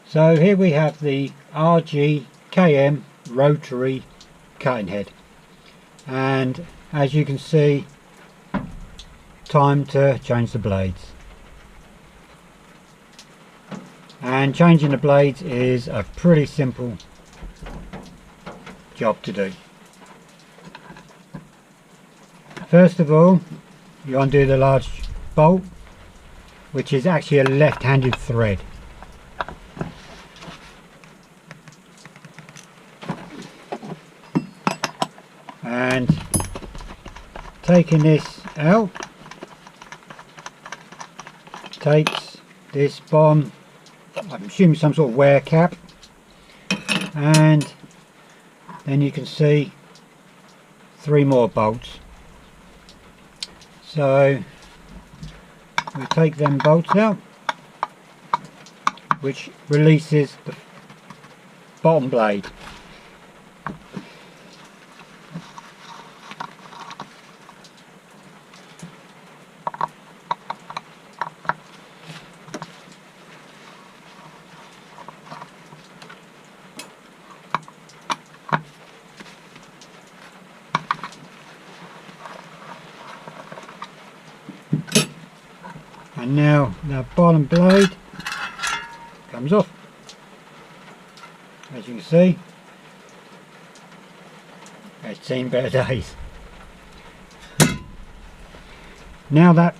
So here we have the RGKM rotary cutting head, and as you can see, time to change the blades. And changing the blades is a pretty simple job to do. First of all, you undo the large bolt, which is actually a left-handed thread. And taking this out takes this bottom, I'm assuming some sort of wear cap, and then you can see 3 more bolts. So we take them bolts out, which releases the bottom blade. And now the bottom blade comes off. As you can see, it's seen better days. Now that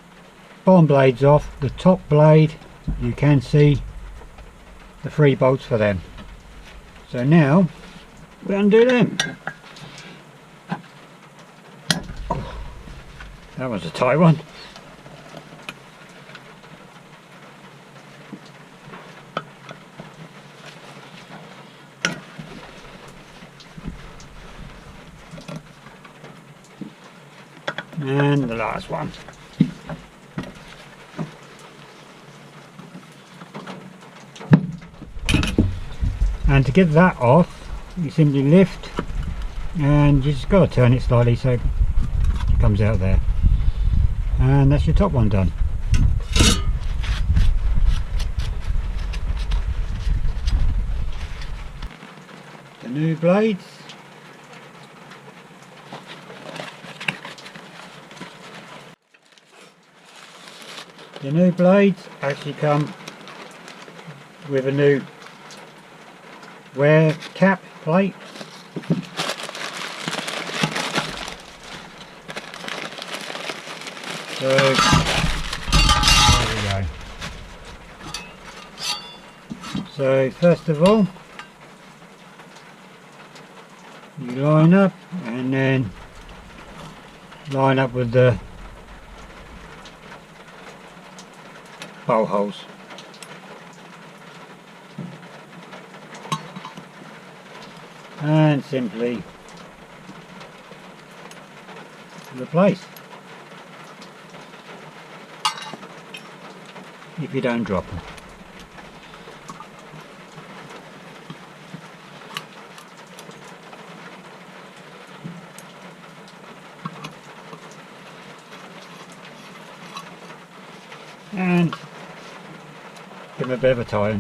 bottom blade's off, the top blade, you can see the 3 bolts for them. So now we undo them. That was a tight one. And the last one. And to get that off, you simply lift and you just got to turn it slightly so it comes out there. And that's your top one done. The new blades. The new blades actually come with a new wear cap plate. So there we go. So first of all, you line up and then line up with the bolt holes. And simply replace if you don't drop them. And give them a bit of a tie.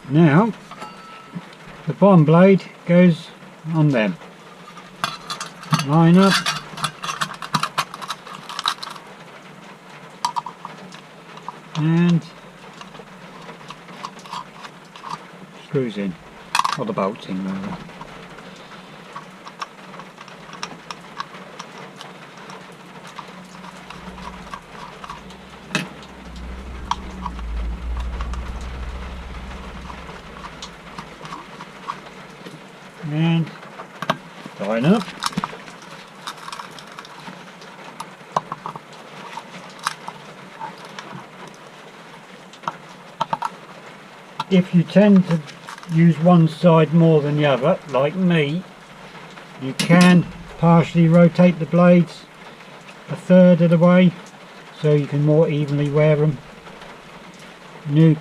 Now the bottom blade goes on them. Line up. And screws in, or the bolts in rather. And line up. If you tend to use one side more than the other, like me, you can partially rotate the blades a third of the way so you can more evenly wear them. New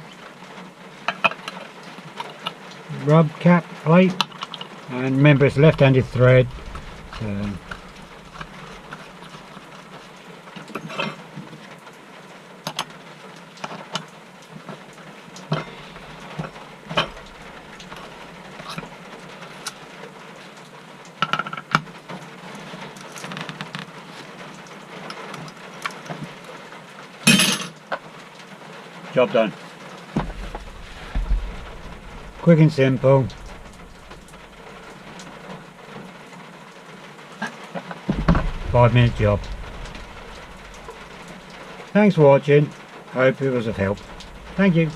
rub cap plate, and remember it's left-handed thread, turn. Job done. Quick and simple. Five-minute job. Thanks for watching. Hope it was of help. Thank you.